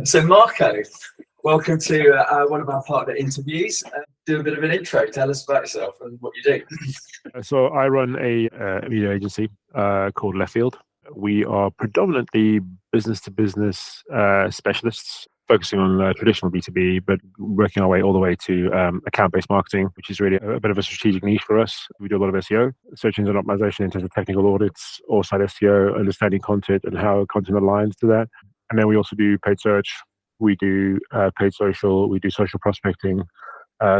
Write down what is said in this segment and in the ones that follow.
So Marco, welcome to one of our partner interviews. Do a bit of an intro. Tell us about yourself and what you do. So I run a media agency called Leftfield. We are predominantly business-to-business specialists, focusing on traditional B2B, but working our way all the way to account-based marketing, which is really a bit of a strategic niche for us. We do a lot of SEO, search engine optimization in terms of technical audits, offsite SEO, understanding content and how content aligns to that. And then we also do paid search. We do paid social. We do social prospecting,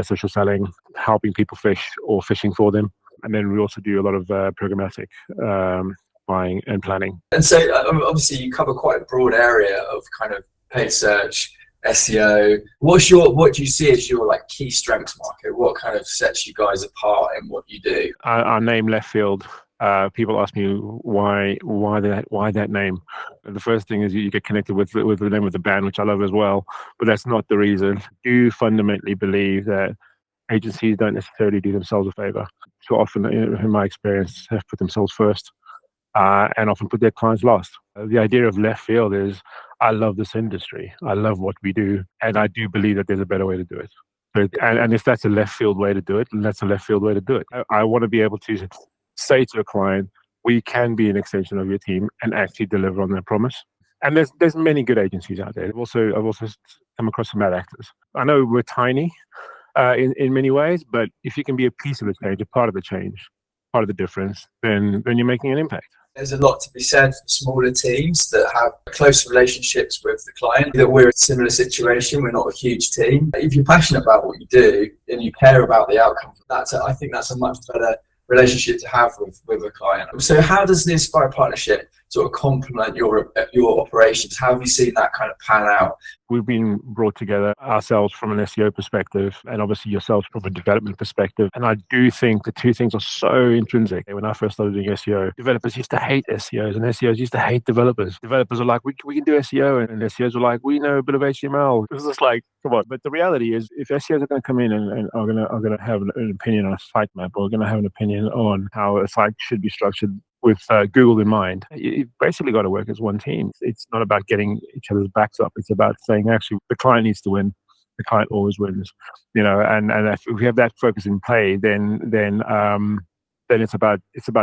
social selling, helping people fish or fishing for them. And then we also do a lot of programmatic buying and planning. And so obviously you cover quite a broad area of kind of paid search, SEO. What do you see as your key strengths, Marco? What kind of sets you guys apart in what you do? Our name Leftfield. People ask me why that name. And the first thing is you get connected with the name of the band, which I love as well, but that's not the reason. I do fundamentally believe that agencies don't necessarily do themselves a favor. Too often, in my experience, have put themselves first and often put their clients last. The idea of Leftfield is I love this industry. I love what we do, and I do believe that there's a better way to do it. And if that's a left field way to do it, then that's a left field way to do it. I want to be able to say to a client, we can be an extension of your team and actually deliver on their promise. And there's many good agencies out there. I've also come across some bad actors. I know we're tiny in many ways, but if you can be a piece of the change, a part of the change, part of the difference, then you're making an impact. There's a lot to be said for smaller teams that have close relationships with the client, that we're in a similar situation. We're not a huge team. If you're passionate about what you do and you care about the outcome, I think that's a much better relationship to have with a client. So how does the Inspira partnership sort of complement your operations? How have you seen that kind of pan out? We've been brought together ourselves from an SEO perspective, and obviously yourselves from a development perspective. And I do think the two things are so intrinsic. When I first started doing SEO, developers used to hate SEOs and SEOs used to hate developers. Developers are like, we can do SEO, and SEOs are like, we know a bit of HTML. It's just like, come on. But the reality is, if SEOs are going to come in and are going to have an opinion on a sitemap, or are going to have an opinion on how a site should be structured with Google in mind, you've basically got to work as one team. It's not about getting each other's backs up. It's about saying, actually, the client needs to win. The client always wins, and if we have that focus in play, then it's about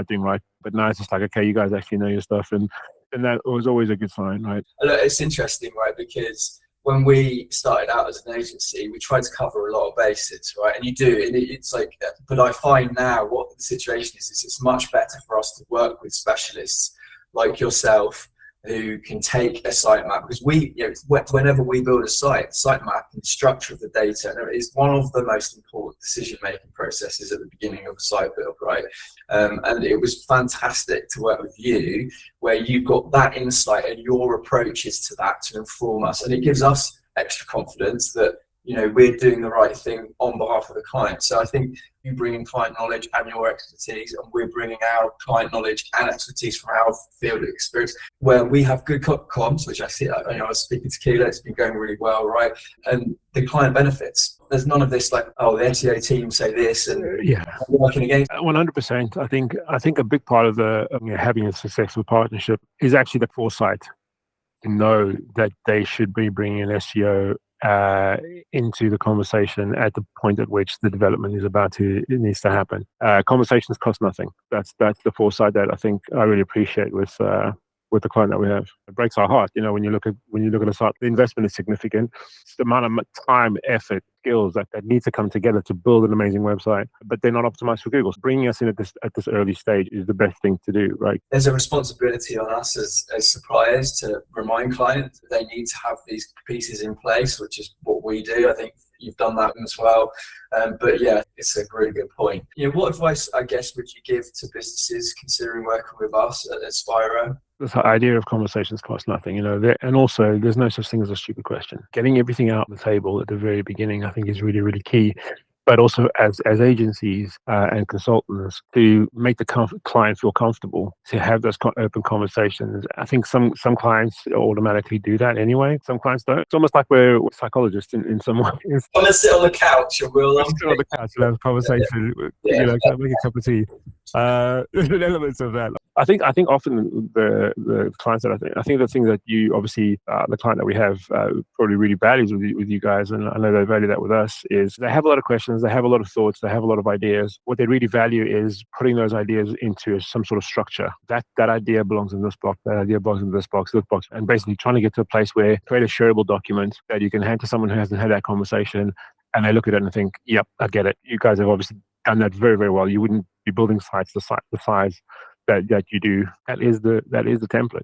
doing right. But now it's just like, okay, you guys actually know your stuff, and that was always a good sign, right? Look, it's interesting, right? Because when we started out as an agency, we tried to cover a lot of bases, right? And you do, and it's like, but I find now what the situation is it's much better for us to work with specialists like yourself who can take a sitemap, because whenever we build a sitemap and the structure of the data is one of the most important decision-making processes at the beginning of a site build, right? And it was fantastic to work with you, where you've got that insight and your approaches to that to inform us, and it gives us extra confidence that we're doing the right thing on behalf of the client. So I think you bring in client knowledge and your expertise, and we're bringing our client knowledge and expertise from our field of experience, where we have good comms, which I see. I was speaking to Keela, it's been going really well, right? And the client benefits. There's none of this like, oh, the SEO team say this and working against. 100%. I think a big part of having a successful partnership is actually the foresight to know that they should be bringing in SEO into the conversation at the point at which the development needs to happen. Conversations cost nothing. That's the foresight that I think I really appreciate with the client that we have. It breaks our heart, when you look at a site, the investment is significant. It's the amount of time, effort, skills that need to come together to build an amazing website, but they're not optimized for Google. So bringing us in at this early stage is the best thing to do, right? There's a responsibility on us as suppliers to remind clients that they need to have these pieces in place, which is what we do. I think you've done that as well. But yeah, it's a really good point. What advice, I guess, would you give to businesses considering working with us at Inspira? The idea of conversations costs nothing, and also there's no such thing as a stupid question. Getting everything out on the table at the very beginning, I think, is really, really key. But also as agencies and consultants, to make the client feel comfortable, to have those open conversations. I think some clients automatically do that anyway. Some clients don't. It's almost like we're psychologists in some ways. Let's sit on the couch and we'll sit on the couch and have a conversation. Make a cup of tea. There's elements of that. I think often the clients that I think the thing that you obviously the client that we have probably really values with you guys, and I know they value that with us, is they have a lot of questions, they have a lot of thoughts, they have a lot of ideas. What they really value is putting those ideas into some sort of structure. That idea belongs in this box, that idea belongs in this box, and basically trying to get to a place where create a shareable document that you can hand to someone who hasn't had that conversation, and they look at it and think, "Yep, I get it." You guys have obviously done that very, very well. You wouldn't be building sites the size that you do. That is the template.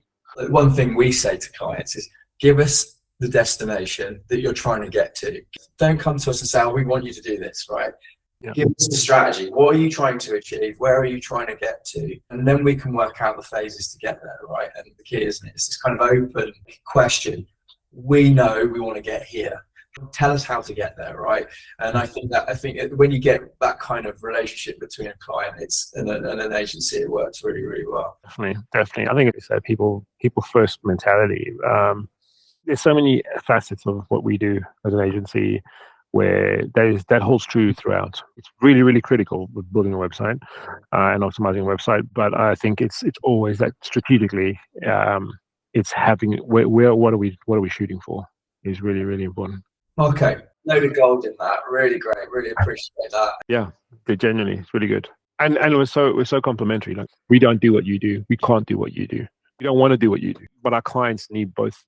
One thing we say to clients is, give us the destination that you're trying to get to. Don't come to us and say, "Oh, we want you to do this," right? Yeah. Give us the strategy. What are you trying to achieve? Where are you trying to get to? And then we can work out the phases to get there, right? And the key, isn't it? It's this kind of open question. We know we want to get here. Tell us how to get there, right? And I think when you get that kind of relationship between a client and an agency, it works really, really well. Definitely. I think it's that people first mentality. There's so many facets of what we do as an agency where that holds true throughout. It's really, really critical with building a website and optimizing a website. But I think it's always that strategically, it's having what are we shooting for is really, really important. Okay, load of gold in that. Really great. Really appreciate that. Yeah, genuinely, it's really good. And we're so complimentary. Like, we don't do what you do. We can't do what you do. We don't want to do what you do. But our clients need both